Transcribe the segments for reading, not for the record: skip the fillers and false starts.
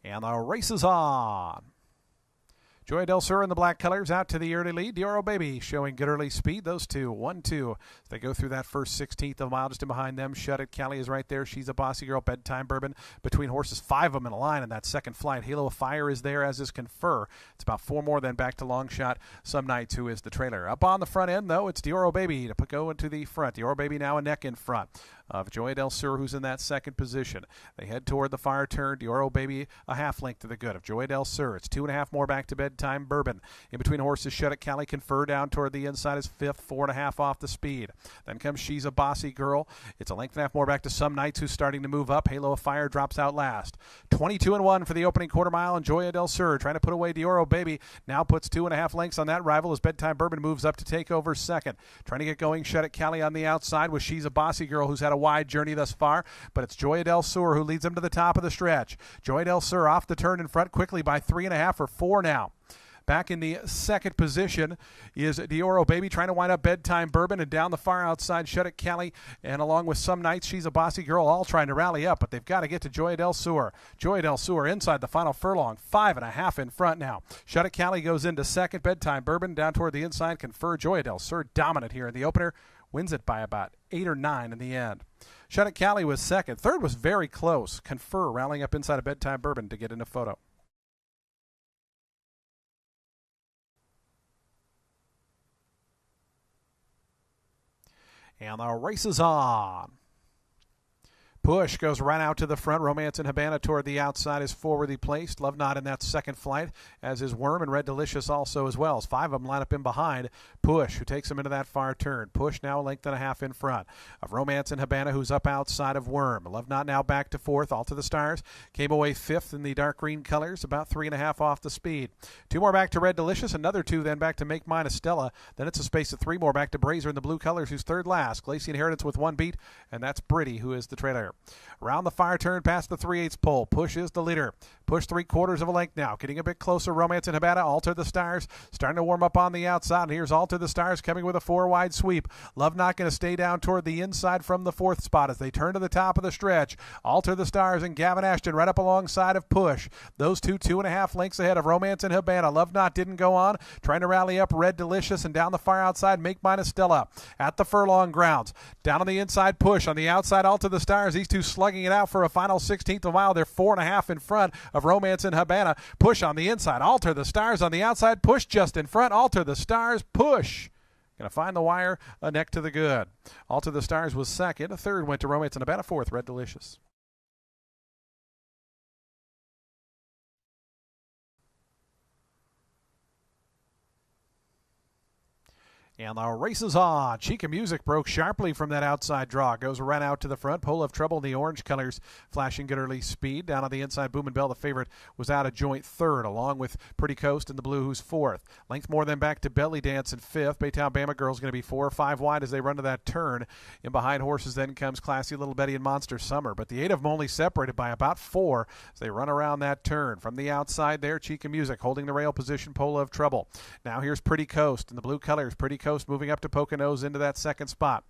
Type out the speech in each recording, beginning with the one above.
And the race is on. Joy Del Sur in the black colors out to the early lead. Dioro Baby showing good early speed. Those two, 1-2. They go through that first 16th of a mile just in behind them. Shut It. Callie is right there. She's a Bossy Girl. Bedtime Bourbon between horses. 5 of them in a line in that second flight. Halo of Fire is there, as is Confer. It's about 4 more then back to Long Shot. Some Nights, who is the trailer. Up on the front end, though, it's Dioro Baby to go into the front. Dioro Baby now a neck in front of Joy Del Sur, who's in that second position. They head toward the fire turn. Dioro Baby a half length to the good of Joy Del Sur. It's 2.5 more back to Bedtime Bourbon. In between horses, Shut It, Callie, Confer down toward the inside is 5th, 4.5 off the speed. Then comes She's a Bossy Girl. It's a length and a half more back to Some Nights, who's starting to move up. Halo of Fire drops out last. 22-1 for the opening quarter mile, and Joy Del Sur trying to put away Dioro Baby. Now puts 2.5 lengths on that rival as Bedtime Bourbon moves up to take over second. Trying to get going, Shut It, Callie on the outside with She's a Bossy Girl, who's had a wide journey thus far, but it's Joy Del Sur who leads them to the top of the stretch. Joy Del Sur off the turn in front quickly by 3.5 or 4 now. Back in the second position is Dioro Baby trying to wind up Bedtime Bourbon, and down the far outside, Shut It, Callie, and along with Some Nights, She's a Bossy Girl, all trying to rally up, but they've got to get to Joy Del Sur. Joy Del Sur inside the final furlong, 5.5 in front now. Shut It, Callie goes into second. Bedtime Bourbon down toward the inside. Confer. Joy Del Sur dominant here in the opener. Wins it by about 8 or 9 in the end. Shut It, Callie was second. Third was very close. Confer rallying up inside of Bedtime Bourbon to get in a photo. And the race is on. Push goes right out to the front. Romance and Habana toward the outside is forwardly placed. Love Not in that second flight, as is Worm and Red Delicious also as well. As 5 of them line up in behind Push, who takes them into that far turn. Push now a length and a half in front of Romance and Habana, who's up outside of Worm. Love Not now back to 4th. All to the Stars came away 5th in the dark green colors, about 3.5 off the speed. 2 more back to Red Delicious. Another 2 then back to Make Mine Estella. Then it's a space of 3 more back to Brazier in the blue colors, who's third last. Glacier Inheritance with 1 beat, and that's Britty, who is the trailer. Around the fire turn past the 3/8 pole. Push is the leader. Push 3/4 of a length now. Getting a bit closer. Romance and Habana. Alter the Stars starting to warm up on the outside. And here's Alter the Stars coming with a 4-wide sweep. Love Not going to stay down toward the inside from the 4th spot as they turn to the top of the stretch. Alter the Stars and Gavin Ashton right up alongside of Push. Those 2.5 lengths ahead of Romance and Habana. Love Not didn't go on. Trying to rally up Red Delicious, and down the far outside Make Mine Estella at the furlong grounds. Down on the inside Push. On the outside Alter the Stars. These two slugging it out for a final 16th of a mile. They're 4.5 in front of Romance and Habana. Push on the inside. Alter the Stars on the outside. Push just in front. Alter the Stars. Push. Going to find the wire. A neck to the good. Alter the Stars was second. A third went to Romance and Habana. 4th, Red Delicious. And the race is on. Chica Music broke sharply from that outside draw. Goes right out to the front. Pole of Trouble in the orange colors, flashing good early speed. Down on the inside, Boom and Bell, the favorite, was out of joint 3rd, along with Pretty Coast in the blue, who's 4th. Length more than back to Belly Dance in 5th. Baytown Bama Girl's going to be 4 or 5 wide as they run to that turn. In behind horses then comes Classy Little Betty and Monster Summer. But the 8 of them only separated by about 4 as they run around that turn. From the outside there, Chica Music holding the rail position. Pole of Trouble. Now here's Pretty Coast in the blue colors. Pretty Coast moving up to Poconos into that second spot.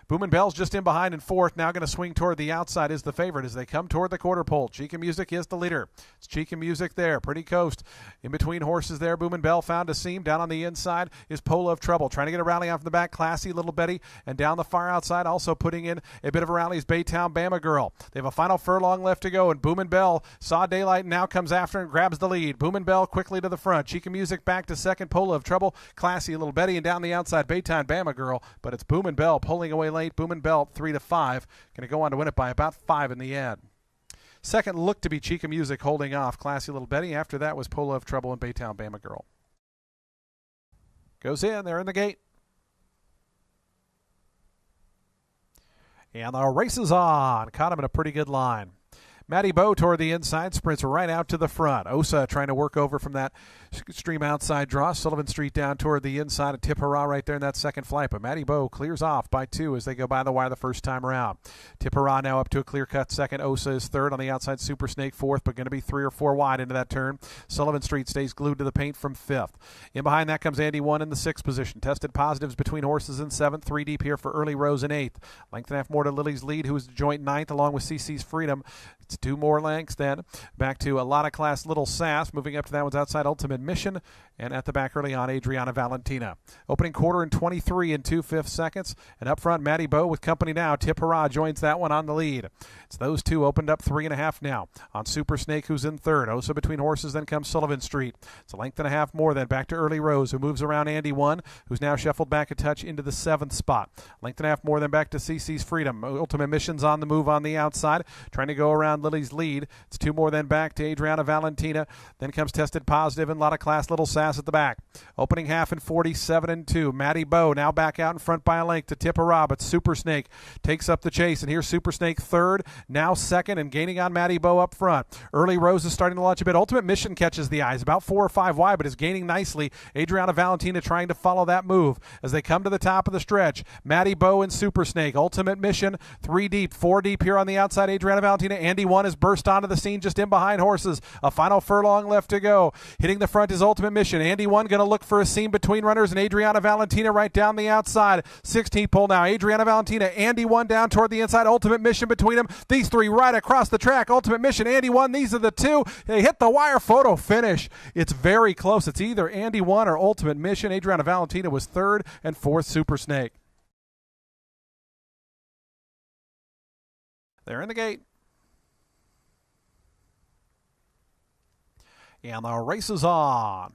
Boom and Bell's just in behind in 4th. Now going to swing toward the outside is the favorite as they come toward the quarter pole. Chica Music is the leader. It's Chica Music there. Pretty Coast in between horses there. Boom and Bell found a seam. Down on the inside is Pole of Trouble. Trying to get a rally off the back. Classy Little Betty. And down the far outside also putting in a bit of a rally is Baytown Bama Girl. They have a final furlong left to go, and Boom and Bell saw daylight and now comes after and grabs the lead. Boom and Bell quickly to the front. Chica Music back to second. Pole of Trouble. Classy Little Betty, and down the outside Baytown Bama Girl. But it's Boom and Bell pulling away late. Boom and Bell 3-5. Going to go on to win it by about 5 in the end. Second looked to be Chica Music holding off Classy Little Betty. After that was Polo of Trouble and Baytown Bama Girl. Goes in. They're in the gate. And the race is on. Caught him in a pretty good line. Matty Bow toward the inside, sprints right out to the front. Osa trying to work over from that extreme outside draw. Sullivan Street down toward the inside. A Tip Hurrah right there in that second flight. But Matty Bow clears off by 2 as they go by the wire the first time around. Tip Hurrah now up to a clear-cut second. Osa is 3rd on the outside. Super Snake 4th, but going to be 3 or 4 wide into that turn. Sullivan Street stays glued to the paint from 5th. In behind that comes Andy 1 in the 6th position. Tested positives between horses in 7th. 3 deep here for Early Rose in 8th. Length and a half more to Lily's Lead, who is joint 9th, along with CC's Freedom. It's 2 more lengths then. Back to a lot of class Little Sass. Moving up to that one's outside Ultimate Mission. And at the back early on, Adriana Valentina. Opening quarter in 23 2/5 seconds. And up front, Matty Bow with company now. Tip Hurrah joins that one on the lead. It's those two opened up 3.5 now. On Super Snake, who's in third. Osa between horses, then comes Sullivan Street. It's a length and a half more then. Back to Early Rose, who moves around Andy 1, who's now shuffled back a touch into the 7th spot. Length and a half more than back to CC's Freedom. Ultimate Mission's on the move on the outside, trying to go around Lily's lead. It's 2 more then back to Adriana Valentina. Then comes Tested Positive and a lot of class Little Sass at the back. Opening half in 47 2. Matty Bow now back out in front by a length to Tip Hurrah, but Super Snake takes up the chase. And here's Super Snake third, now second, and gaining on Matty Bow up front. Early Rose is starting to launch a bit. Ultimate Mission catches the eyes, about 4 or 5 wide, but is gaining nicely. Adriana Valentina trying to follow that move as they come to the top of the stretch. Matty Bow and Super Snake. Ultimate Mission 3 deep, 4 deep here on the outside. Adriana Valentina. Andy 1 has burst onto the scene just in behind horses. A final furlong left to go. Hitting the front is Ultimate Mission. Andy 1 going to look for a seam between runners, and Adriana Valentina right down the outside. 16th pole now. Adriana Valentina. Andy 1 down toward the inside. Ultimate Mission between them. These 3 right across the track. Ultimate Mission, Andy 1. These are the 2. They hit the wire. Photo finish. It's very close. It's either Andy 1 or Ultimate Mission. Adriana Valentina was 3rd, and 4th Super Snake. They're in the gate. And the race is on.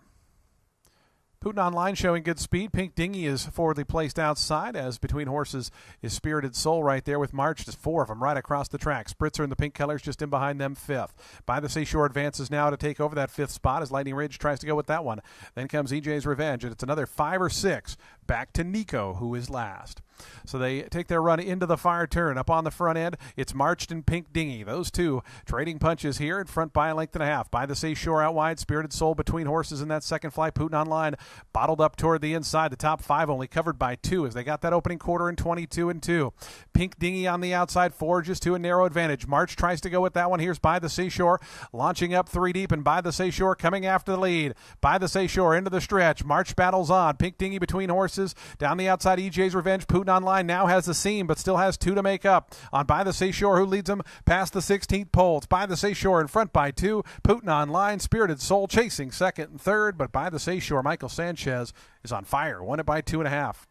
Putin Online showing good speed. Pink Dinghy is forwardly placed outside, as between horses is Spirited Soul right there with March. Just 4 of them right across the track. Spritzer in the pink colors just in behind them 5th. By the Seashore advances now to take over that 5th spot as Lightning Ridge tries to go with that one. Then comes EJ's Revenge, and it's another 5 or 6 back to Nico, who is last. So they take their run into the fire turn. Up on the front end, it's Marched and Pink Dinghy. Those two trading punches here in front by a length and a half. By the Seashore out wide, Spirited Soul between horses in that second flight. Putin Online bottled up toward the inside. The top 5 only covered by 2 as they got that opening quarter in 22 2. Pink Dinghy on the outside forges to a narrow advantage. March tries to go with that one. Here's By the Seashore launching up 3 deep, and By the Seashore coming after the lead. By the Seashore into the stretch. March battles on. Pink Dinghy between horses. Down the outside, EJ's Revenge. Putin Online now has the seam, but still has 2 to make up. On By the Seashore, who leads them past the 16th pole. It's By the Seashore in front by 2. Putin Online, Spirited Soul chasing 2nd and 3rd, but By the Seashore, Michael Sanchez is on fire. Won it by 2.5.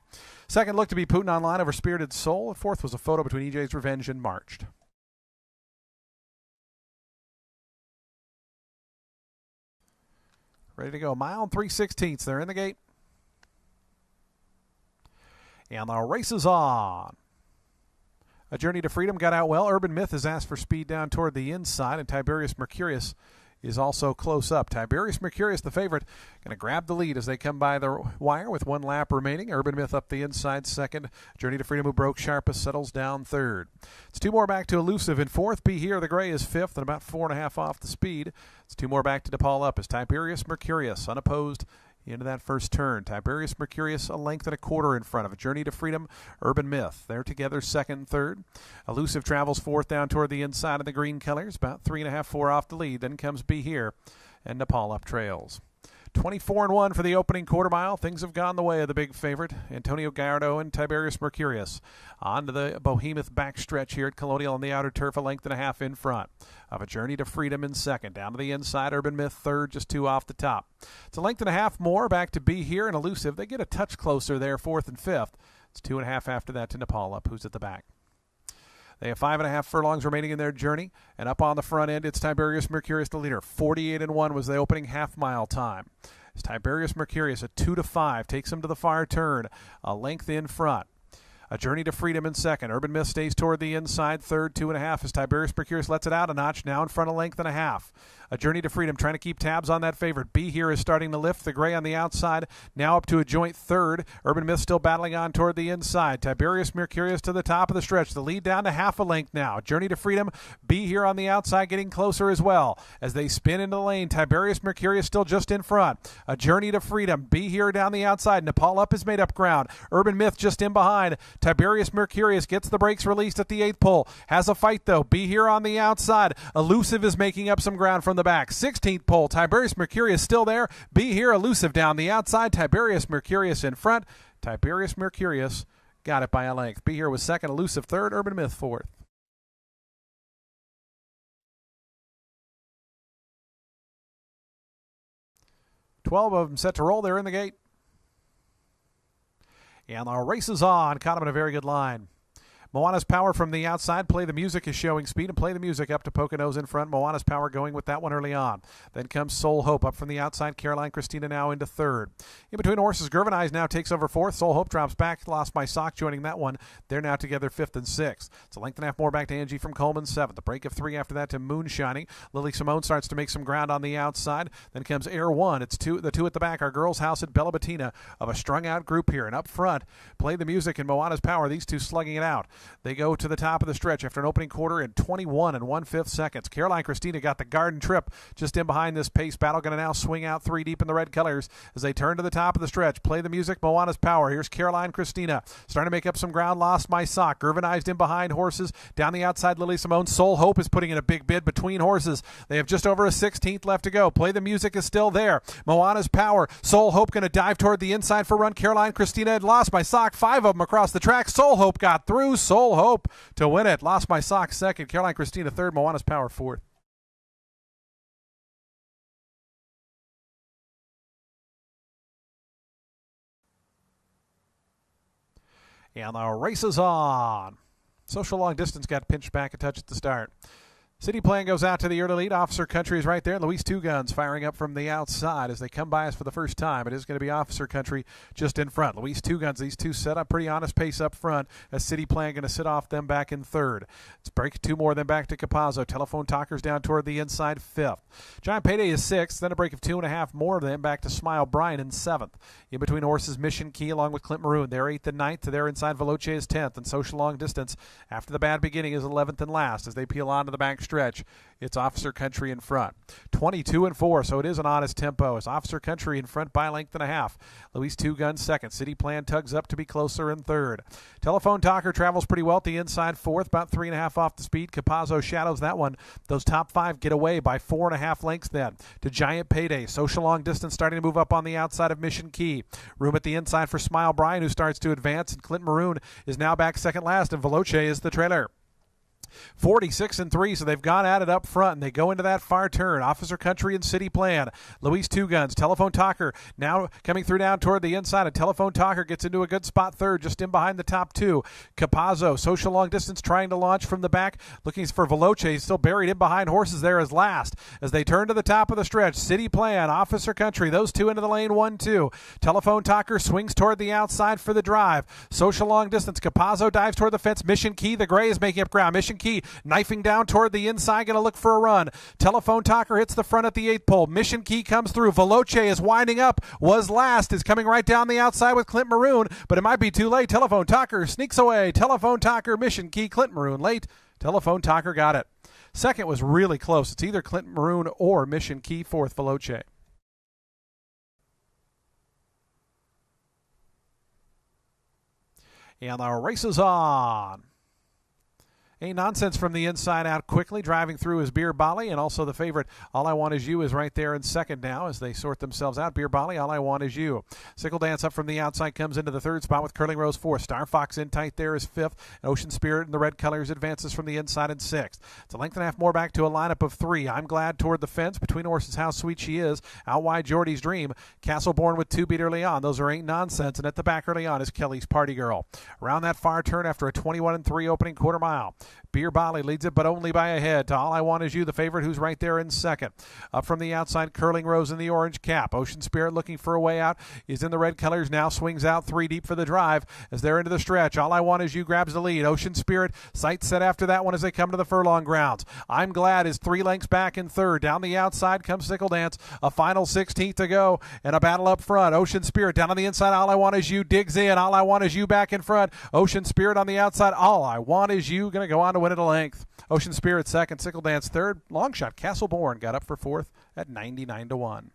Second looked to be Putin Online over Spirited Soul. 4th was a photo between EJ's Revenge and Marched. Ready to go. Mile and 3/16. They're in the gate. And the race is on. A Journey to Freedom got out well. Urban Myth has asked for speed down toward the inside, and Tiberius Mercurius is also close up. Tiberius Mercurius, the favorite, going to grab the lead as they come by the wire with 1 lap remaining. Urban Myth up the inside 2nd. Journey to Freedom, who broke sharpest, settles down 3rd. It's 2 more back to Elusive in 4th. Be Here, the gray, is 5th and about 4.5 off the speed. It's 2 more back to DePaul up as Tiberius Mercurius, unopposed, into that first turn. Tiberius Mercurius a length and a quarter in front of A Journey to Freedom, Urban Myth. They're together 2nd and 3rd. Elusive travels 4th down toward the inside of the green colors, about 3.5, 4 off the lead. Then comes Be Here, and Nepal up trails. 24-1 for the opening quarter mile. Things have gone the way of the big favorite, Antonio Gallardo and Tiberius Mercurius. On to the behemoth backstretch here at Colonial on the outer turf, a length and a half in front of A Journey to Freedom in 2nd. Down to the inside, Urban Myth 3rd, just 2 off the top. It's a length and a half more back to Be Here and Elusive. They get a touch closer there, 4th and 5th. It's 2.5 after that to Nepal up, who's at the back. They have 5.5 furlongs remaining in their journey, and up on the front end, it's Tiberius Mercurius, the leader. 48-1 was the opening half-mile time. It's Tiberius Mercurius, a 2-5, takes him to the far turn, a length in front. A Journey to Freedom in 2nd. Urban Myth stays toward the inside, 3rd, 2.5, as Tiberius Mercurius lets it out a notch, now in front, a length and a half. A Journey to Freedom trying to keep tabs on that favorite. Be Here is starting to lift. The gray on the outside, now up to a joint 3rd. Urban Myth still battling on toward the inside. Tiberius Mercurius to the top of the stretch. The lead down to half a length now. Journey to Freedom, Be Here on the outside, getting closer as well. As they spin into the lane, Tiberius Mercurius still just in front. A Journey to Freedom, Be Here down the outside. Nepal up has made up ground. Urban Myth just in behind. Tiberius Mercurius gets the brakes released at the 8th pole. Has a fight though. Be Here on the outside. Elusive is making up some ground from the back. 16th pole. Tiberius Mercurius still there. Be Here, Elusive down the outside. Tiberius Mercurius in front. Tiberius Mercurius got it by a length. Be Here was 2nd. Elusive 3rd. Urban Myth 4th. 12 of them set to roll. They're in the gate. And the race is on. Caught him in a very good line. Moana's Power from the outside. Play the Music is showing speed, and Play the Music up to Poconos in front. Moana's Power going with that one early on. Then comes Soul Hope up from the outside. Caroline Christina now into third. In between horses, Gervanize now takes over fourth. Soul Hope drops back. Lost My Sock joining that one. They're now together fifth and sixth. It's a length and a half more back to Angie from Coleman seventh. A break of three after that to Moonshining. Lily Simone starts to make some ground on the outside. Then comes Air One. It's the two at the back. Our Girls House at Bella Bettina of a strung out group here. And up front, Play the Music and Moana's Power. These two slugging it out. They go to the top of the stretch after an opening quarter in 21 1/5 seconds. Caroline Christina got the Garden Trip just in behind this pace battle. Going to now swing out three deep in the red colors as they turn to the top of the stretch. Play the Music, Moana's Power. Here's Caroline Christina starting to make up some ground. Lost My Sock. Gervanized in behind horses. Down the outside, Lily Simone. Soul Hope is putting in a big bid between horses. They have just over a 16th left to go. Play the Music is still there. Moana's Power. Soul Hope going to dive toward the inside for run. Caroline Christina had Lost My Sock. 5 of them across the track. Soul Hope got through. Soul Hope to win it. Lost My Sock second. Caroline Christina third. Moana's Power fourth. And the race is on. Social Long Distance got pinched back a touch at the start. City Plan goes out to the early lead. Officer Country is right there. Luis Two Guns firing up from the outside as they come by us for the first time. It is going to be Officer Country just in front. Luis Two Guns, these two set up pretty honest pace up front as City Plan going to sit off them back in third. It's break two more, then back to Capazzo. Telephone Talkers down toward the inside fifth. Giant Payday is sixth, then a break of 2.5 more, then back to Smile Bryan in seventh. In between horses, Mission Key along with Clint Maroon. They're 8th and 9th. To their inside, Veloce is 10th. And Social Long Distance, after the bad beginning, is 11th and last as they peel onto the back stretch. It's Officer Country in front. 22 and 4, so it is an honest tempo. It's Officer Country in front by a length and a half. Luis Two Guns second. City Plan tugs up to be closer in third. Telephone Talker travels pretty well at the inside fourth, about 3.5 off the speed. Capazzo shadows that one. Those top 5 get away by 4.5 lengths then to Giant Payday. Social Long Distance starting to move up on the outside of Mission Key. Room at the inside for Smile Bryan, who starts to advance, and Clint Maroon is now back second last, and Veloce is the trailer. 46 and 3, so they've gone at it up front, and they go into that far turn. Officer Country and City Plan. Luis Two Guns. Telephone Talker now coming through down toward the inside, and Telephone Talker gets into a good spot third, just in behind the top 2. Capazzo, Social Long Distance trying to launch from the back, looking for Veloce. He's still buried in behind horses there as last. As they turn to the top of the stretch, City Plan, Officer Country, those two into the lane, 1-2. Telephone Talker swings toward the outside for the drive. Social Long Distance. Capazzo dives toward the fence. Mission Key, the gray, is making up ground. Mission Key knifing down toward the inside, going to look for a run. Telephone Talker hits the front at the 8th pole. Mission Key comes through. Veloce is winding up, was last, is coming right down the outside with Clint Maroon, but it might be too late. Telephone Talker sneaks away. Telephone Talker, Mission Key, Clint Maroon late. Telephone Talker got it. Second was really close. It's either Clint Maroon or Mission Key, fourth Veloce. And the race is on. Ain't Nonsense from the inside out quickly, driving through is Beer Bali, and also the favorite, All I Want Is You, is right there in second now as they sort themselves out. Beer Bali, All I Want Is You. Sickle Dance up from the outside comes into the third spot with Curling Rose fourth. Star Fox in tight there is fifth. And Ocean Spirit in the red colors advances from the inside in sixth. It's a length and a half more back to a lineup of 3. I'm Glad toward the fence. Between horses, How Sweet She Is. Out wide, Geordie's Dream. Castleborn with 2 beat early on. Those are Ain't Nonsense. And at the back early on is Kelly's Party Girl. Around that far turn after a 21 and 3 opening quarter mile. Beer Bali leads it, but only by a head to All I Want Is You, the favorite, who's right there in second. Up from the outside, Curling Rose in the orange cap. Ocean Spirit looking for a way out. Is in the red colors, now swings out 3 deep for the drive as they're into the stretch. All I Want Is You grabs the lead. Ocean Spirit, sights set after that one as they come to the furlong grounds. I'm Glad is 3 lengths back in third. Down the outside comes Sickle Dance. A final 16th to go and a battle up front. Ocean Spirit down on the inside. All I Want Is You digs in. All I Want Is You back in front. Ocean Spirit on the outside. All I Want Is You going to go on to win it a length. Ocean Spirit second, Sickle Dance third. Long shot Castleborn got up for fourth at 99 to 1.